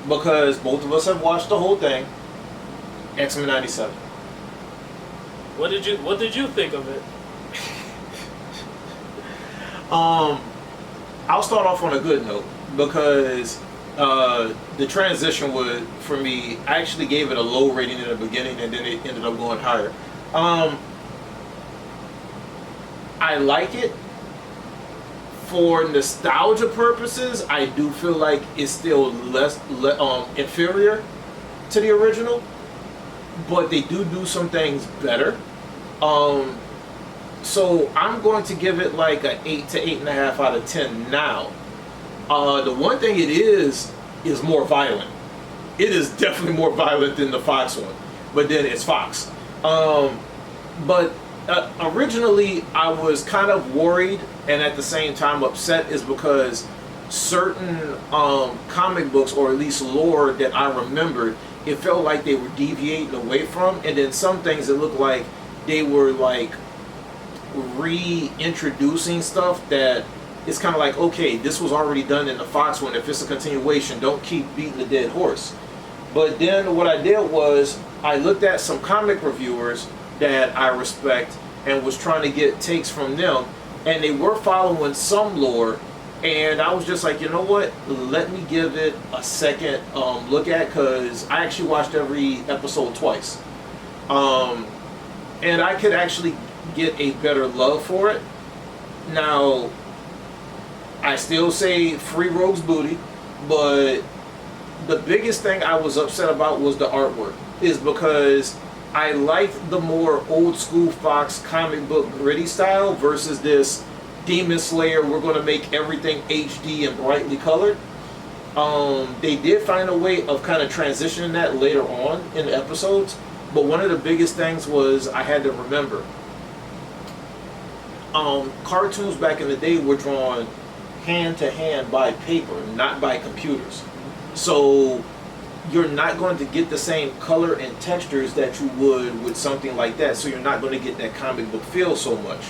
because both of us have watched the whole thing. X-Men '97. What did you think of it? I'll start off on a good note because the transition would, for me, I actually gave it a low rating in the beginning and then it ended up going higher. I like it. For nostalgia purposes, I do feel like it's still inferior to the original, but they do some things better. So I'm going to give it like an 8 to 8.5 out of 10 now. The one thing it is more violent. It is definitely more violent than the Fox one, but then it's Fox. But originally I was kind of worried and at the same time upset, is because certain comic books, or at least lore that I remembered, it felt like they were deviating away from, and then some things it looked like they were like reintroducing stuff that it's kind of like, okay, this was already done in the Fox one. If it's a continuation, don't keep beating the dead horse. But then what I did was I looked at some comic reviewers that I respect and was trying to get takes from them, and they were following some lore, and I was just like, you know what, let me give it a second look at, because I actually watched every episode twice, and I could actually get a better love for it. Now, I still say free Rogue's booty, but the biggest thing I was upset about was the artwork, is because I liked the more old school Fox comic book gritty style versus this Demon Slayer, we're going to make everything HD and brightly colored. They did find a way of kind of transitioning that later on in the episodes, but one of the biggest things was I had to remember, cartoons back in the day were drawn hand to hand by paper, not by computers. So you're not going to get the same color and textures that you would with something like that. So you're not going to get that comic book feel so much.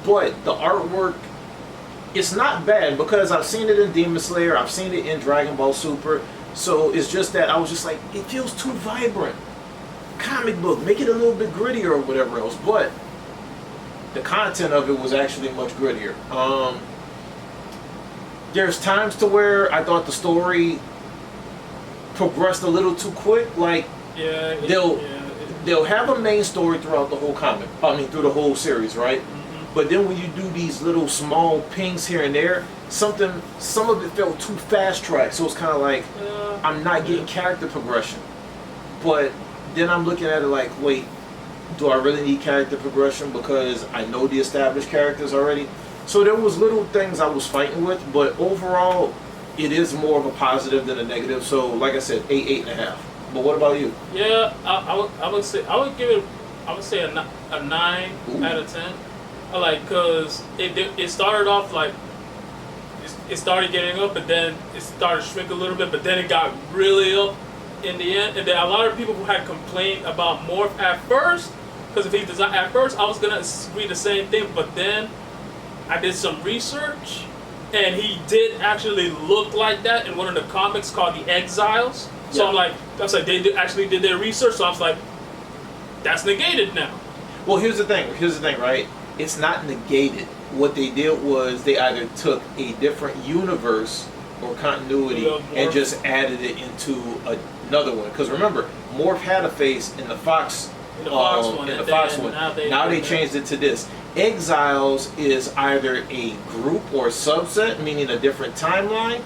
But the artwork, it's not bad, because I've seen it in Demon Slayer, I've seen it in Dragon Ball Super. So it's just that I was just like, it feels too vibrant. Comic book, make it a little bit grittier or whatever else. But the content of it was actually much grittier. There's times to where I thought the story progressed a little too quick. Like, they'll have a main story throughout the whole comic. I mean, through the whole series, right? Mm-hmm. But then when you do these little small pings here and there, some of it felt too fast tracked. So it's kind of like I'm not getting character progression. But then I'm looking at it like, wait, do I really need character progression because I know the established characters already? So there was little things I was fighting with, but overall, it is more of a positive than a negative. So, like I said, 8, 8.5. But what about you? Yeah, I would say a 9 Ooh. Out of 10. Cause it started off like it started getting up, but then it started to shrink a little bit, but then it got really up in the end. And then a lot of people who had complained about Morph at first, because if he designed at first, I was gonna agree the same thing, but then I did some research, and he did actually look like that in one of the comics called The Exiles. So yeah. I was like, they actually did their research. So I was like, that's negated now. Well, here's the thing, right? It's not negated. What they did was they either took a different universe or continuity and just added it into another one. Because remember, Morph had a face in the Fox one. Now they changed it to this. Exiles is either a group or a subset, meaning a different timeline.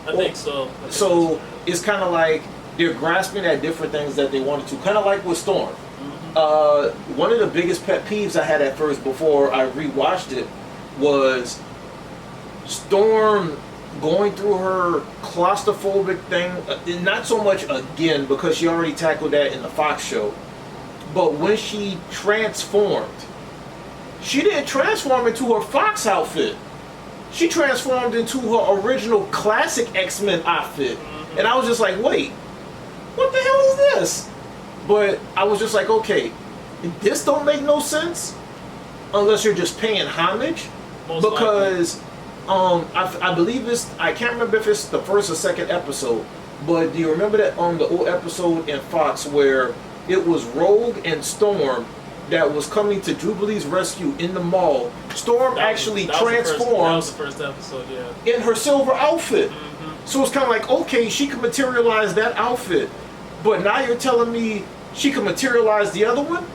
I think so. So it's kind of like they're grasping at different things that they wanted to. Kind of like with Storm. Mm-hmm. One of the biggest pet peeves I had at first before I rewatched it was Storm going through her claustrophobic thing. Not so much again, because she already tackled that in the Fox show. But when she transformed, she didn't transform into her Fox outfit. She transformed into her original classic X-Men outfit. Mm-hmm. And I was just like, wait, what the hell is this? But I was just like, okay, this don't make no sense unless you're just paying homage. Most because I believe I can't remember if it's the first or second episode, but do you remember that on the old episode in Fox where it was Rogue and Storm that was coming to Jubilee's rescue in the mall? Storm actually transforms that was the first episode, yeah, in her silver outfit. Mm-hmm. So it's kind of like, okay, she can materialize that outfit, but now you're telling me she can materialize the other one?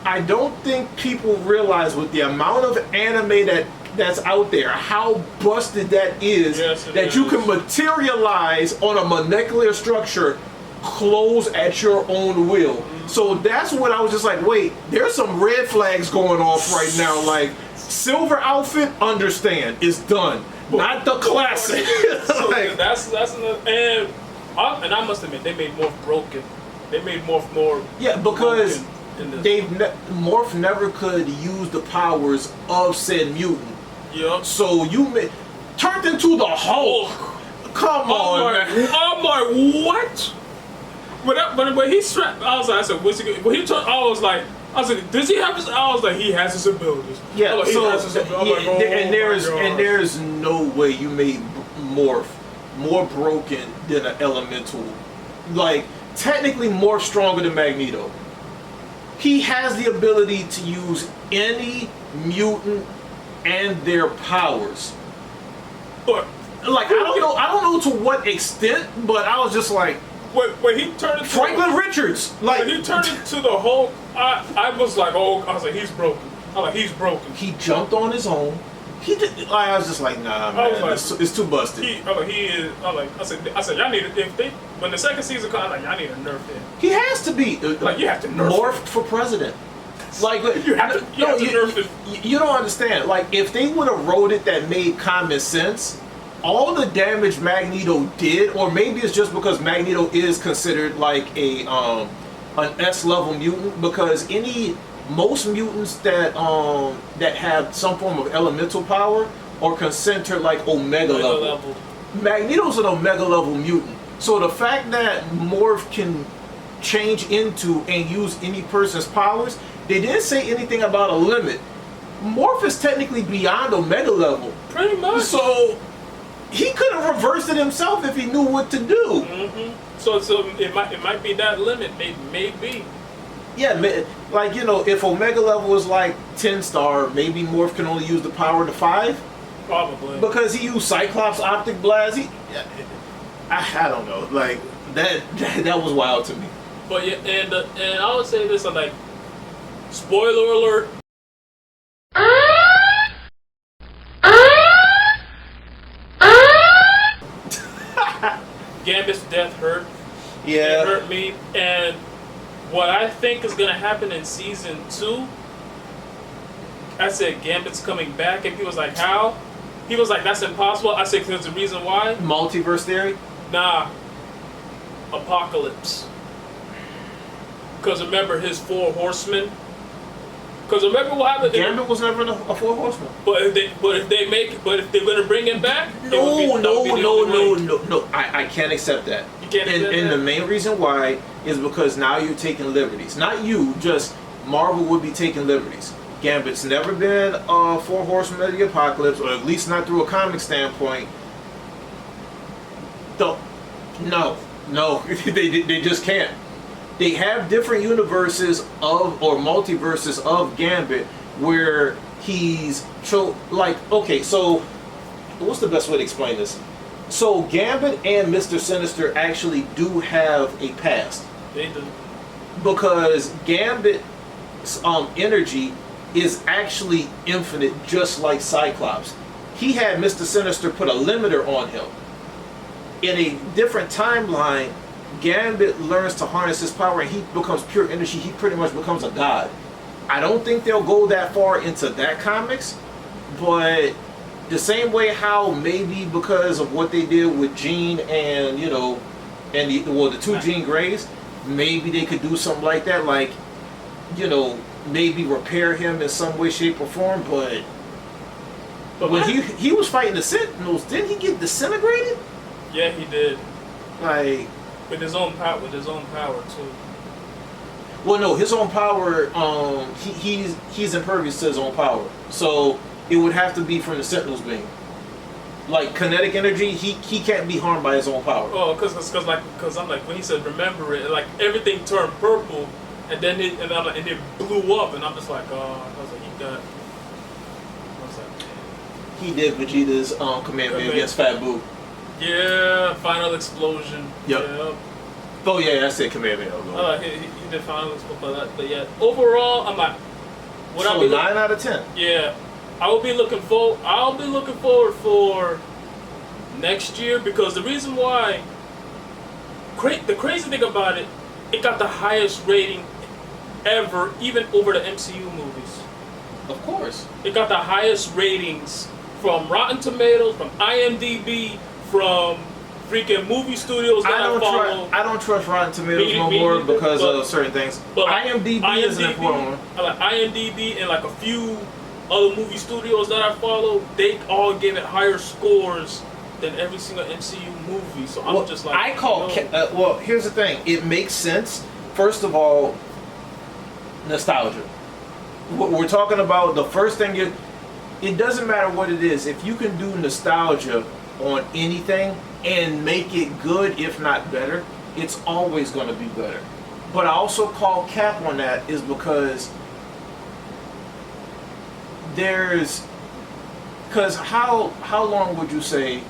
I don't think people realize with the amount of anime that's out there, how busted that is. Yes, that you can materialize on a molecular structure clothes at your own will. Mm-hmm. So that's what I was just like, wait, there's some red flags going off right now. Like, silver outfit, understand, it's done. Not the classic. So like, that's another, and I must admit, they made Morph broken. They made Morph more. Yeah, because Morph never could use the powers of said mutant. Yep. So you turned into the Hulk. Come on, man. I'm like, what? When he strapped, I said, what's he gonna, when he turned, I was like, does he have his? I was like, he has his abilities. Yeah. Like, so he has his abilities. Like, and there's no way you made Morph more broken than an elemental. Like, technically, Morph's stronger than Magneto. He has the ability to use any mutant and their powers. But like, I don't know to what extent, but I was just like, when he turned into Franklin Richards, like, when he turned into the Hulk, I was like, he's broken. I'm like, he's broken. He jumped on his own. He did. I was just like, nah, man, like, it's too busted. I said, y'all need to, when the second season comes, y'all need to nerf him. He has to be. Like, you have to nerf Morphed him. for president. Like, you have to nerf him. You don't understand. Like, if they would have wrote it that made common sense, all the damage Magneto did, or maybe it's just because Magneto is considered like an S level mutant, because most mutants that have some form of elemental power are considered like Omega level. Magneto's an Omega level mutant. So the fact that Morph can change into and use any person's powers, they didn't say anything about a limit. Morph is technically beyond Omega level. Pretty much. So he could have reversed it himself if he knew what to do. Mm-hmm. So it might be that limit. Maybe. Yeah, like, if Omega level is like 10-star, maybe Morph can only use the power to 5. Probably. Because he used Cyclops Optic Blast. I don't know. Like, that was wild to me. But yeah, and I would say this, like, spoiler alert. Gambit's death hurt. Yeah. It hurt me. And what I think is going to happen in season 2, I said Gambit's coming back, and he was like, how? He was like, that's impossible. I said, because the reason why? Multiverse theory? Nah. Apocalypse. Because remember his 4 horsemen? Because remember what happened? Gambit was never a 4 horseman. But if they're going to bring him back? No. I can't accept that. You can't accept that? And the main reason why is because now you're taking liberties. Not you, just Marvel would be taking liberties. Gambit's never been a 4 horseman of the apocalypse, or at least not through a comic standpoint. No, they just can't. They have different universes or multiverses of Gambit where he's okay, so what's the best way to explain this? So Gambit and Mr. Sinister actually do have a past. They do. Because Gambit's energy is actually infinite, just like Cyclops. He had Mr. Sinister put a limiter on him. In a different timeline, Gambit learns to harness his power and he becomes pure energy. He pretty much becomes a god. I don't think they'll go that far into that comics, but the same way how maybe because of what they did with Jean and the 2 Jean Greys, maybe they could do something like that, like maybe repair him in some way, shape, or form. But when he was fighting the Sentinels, didn't he get disintegrated? Yeah, he did. Like, with his own power too. Well, no, his own power. He's impervious to his own power, so it would have to be from the Sentinels being. like kinetic energy, he can't be harmed by his own power. Oh, cause I'm like when he said remember it, like everything turned purple, and then it blew up, and I'm just like, oh, I was like, he got. What's that? He did Vegeta's Kamehameha against Fat Boo. Yeah, final explosion. Yep. Yeah. Oh yeah, I said Kamehameha. He did final explosion, but yeah, overall, I'm like, so 9 out of 10. Yeah, I'll be looking forward for next year because the reason why. The crazy thing about it, it got the highest rating ever, even over the MCU movies. Of course. It got the highest ratings from Rotten Tomatoes, from IMDb, from freaking movie studios that I follow. I don't trust Rotten Tomatoes no more because of certain things. But IMDb is an important one. Like IMDb and like a few other movie studios that I follow, they all give it higher scores than every single MCU movie. So I'm just like, well, here's the thing. It makes sense. First of all, nostalgia. What we're talking about, the first thing it doesn't matter what it is. If you can do nostalgia on anything and make it good, if not better, it's always going to be better. But I also call cap on that is because how long would you say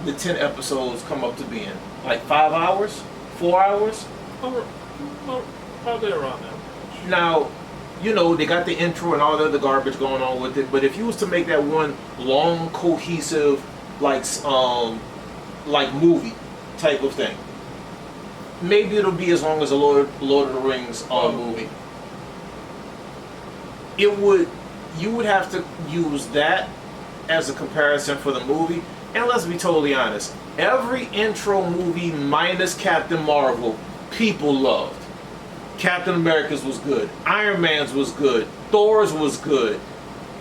the 10 episodes come up to being? Like 5 hours? 4 hours? Probably around that. Now, they got the intro and all the other garbage going on with it, but if you was to make that one long, cohesive, like movie type of thing, maybe it'll be as long as a Lord of the Rings movie. You would have to use that as a comparison for the movie. And let's be totally honest, every intro movie minus Captain Marvel, people loved. Captain America's was good. Iron Man's was good. Thor's was good.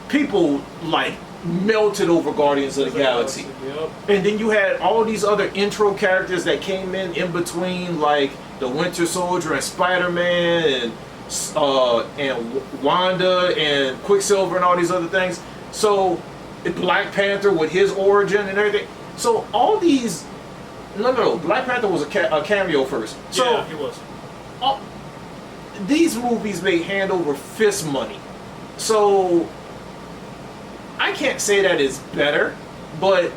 People melted over Guardians of the Galaxy. Yep. And then you had all these other intro characters that came in between, like the Winter Soldier and Spider-Man and Wanda and Quicksilver and all these other things. So Black Panther with his origin and everything. So all these, no, Black Panther was a cameo first. So yeah, he was. These movies made hand over fist money. So I can't say that it's better, but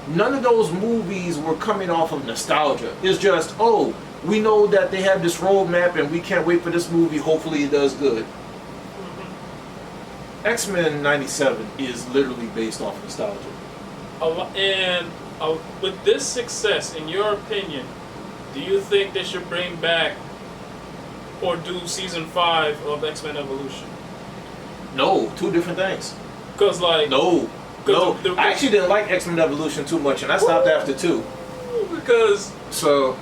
none of those movies were coming off of nostalgia. It's just, we know that they have this roadmap and we can't wait for this movie. Hopefully it does good. Mm-hmm. X-Men 97 is literally based off nostalgia. And with this success, in your opinion, do you think they should bring back or do season 5 of X-Men Evolution? No, two different things. Because No. I actually didn't like X-Men Evolution too much, and I stopped after 2. Because the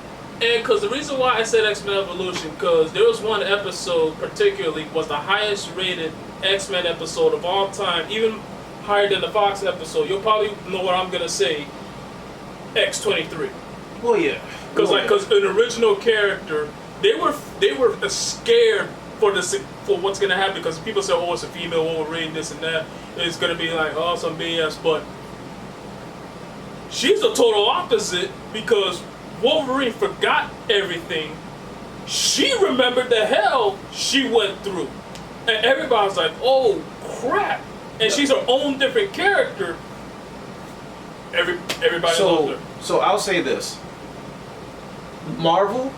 reason why I said X-Men Evolution, because there was one episode particularly was the highest rated X-Men episode of all time, even higher than the Fox episode. You'll probably know what I'm gonna say. X-23. Well, yeah. Because an original character, they were scared for what's gonna happen, because people say, it's a female Wolverine, this and that. It's gonna be like, some BS, but she's the total opposite, because Wolverine forgot everything. She remembered the hell she went through, and everybody's like, oh crap! And she's her own different character. Everybody loved her. So I'll say this: Marvel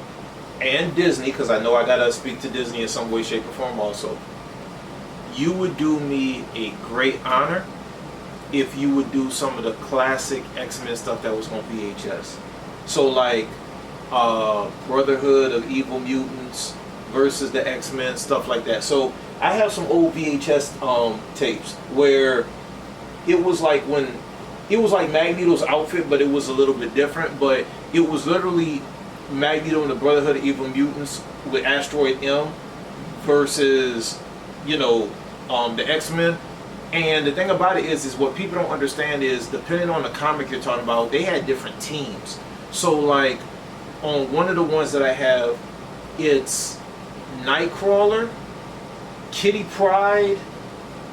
and Disney, because I know I gotta speak to Disney in some way, shape, or form also. You would do me a great honor if you would do some of the classic X-Men stuff that was on VHS. So Brotherhood of Evil Mutants versus the X-Men, stuff like that. So I have some old VHS tapes where it was like Magneto's outfit, but it was a little bit different. But it was literally Magneto and the Brotherhood of Evil Mutants with Asteroid M versus, the X-Men. And the thing about it is what people don't understand is, depending on the comic you're talking about, they had different teams. So on one of the ones that I have, it's Nightcrawler, Kitty Pryde,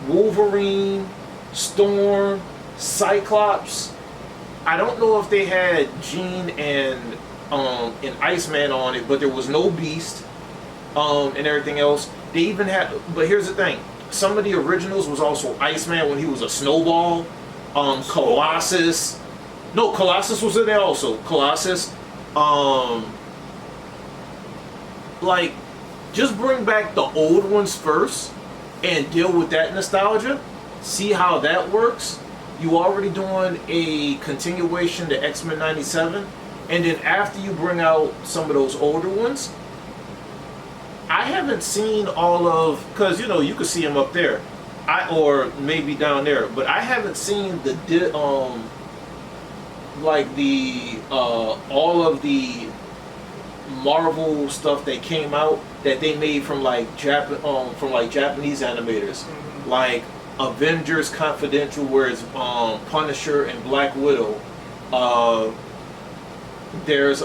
Wolverine, Storm, Cyclops, I don't know if they had Jean and Iceman on it, but there was no Beast and everything else. They even had, but here's the thing: some of the originals was also Iceman when he was a snowball. Colossus. No, Colossus was in there also. Colossus. Like, just bring back the old ones first and deal with that nostalgia. See how that works. You already doing a continuation to X-Men 97, and then after you bring out some of those older ones, I haven't seen all of, because you know you can see them up there, or maybe down there, but I haven't seen the like the all of the Marvel stuff that came out that they made from like Japanese animators, like Avengers Confidential, where it's Punisher and Black Widow. There's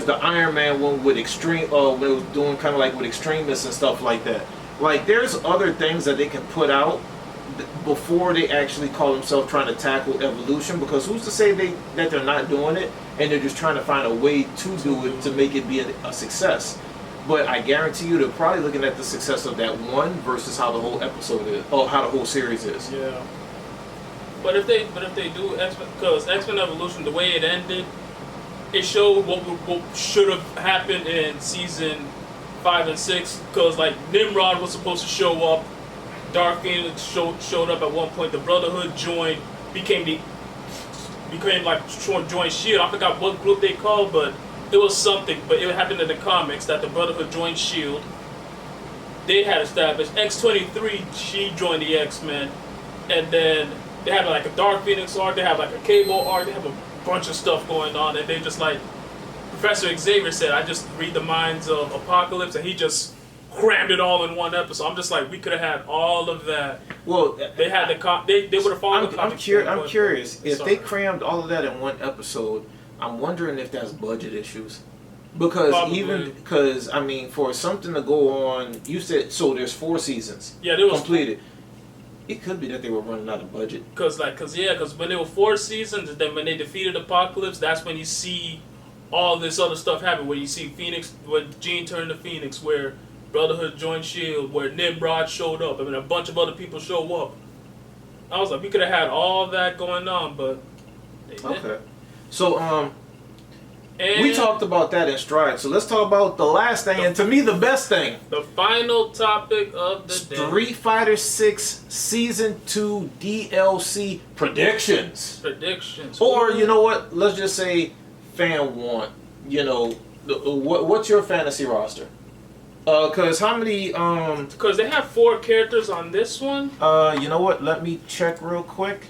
the Iron Man one with Extreme, when it was doing kind of like with Extremists and stuff like that. Like, there's other things that they can put out before they actually call themselves trying to tackle evolution, because who's to say that they're not doing it and they're just trying to find a way to do it to make it be a success. But I guarantee you they're probably looking at the success of that one versus how the whole episode is, or how the whole series is. Yeah. But if they do X-Men, because X-Men Evolution, the way it ended, it showed what should have happened in season 5 and 6. Because like Nimrod was supposed to show up, Dark Phoenix showed up at one point. The Brotherhood became joined Shield. I forgot what group they called, but it was something. But it happened in the comics that the Brotherhood joined Shield. They had established X-23. She joined the X-Men, and then they had like a Dark Phoenix arc. They have like a Cable arc. They have a bunch of stuff going on, and they just like Professor Xavier said, I just read the minds of Apocalypse, and he just crammed it all in one episode. I'm just like, we could have had all of that. Well, they had they would have followed the comic. I'm curious if they crammed all of that in one episode. I'm wondering if that's budget issues, because because I mean, for something to go on, you said so. There's 4 seasons. Yeah, there was completed. It could be that they were running out of budget. Because when there were 4 seasons, and then when they defeated Apocalypse, that's when you see all this other stuff happen. Where you see Phoenix, when Jean turned to Phoenix, where Brotherhood joined Shield, where Nimrod showed up. I mean, a bunch of other people show up. I was like, we could have had all that going on, but they didn't. Okay. So we talked about that in stride. So let's talk about the last thing, and to me the best thing. The final topic of the day. Street Fighter 6 Season 2 DLC predictions. Or, you know what? Let's just say fan want. You know, what's your fantasy roster? Because how many... Because they have 4 characters on this one. You know what? Let me check real quick.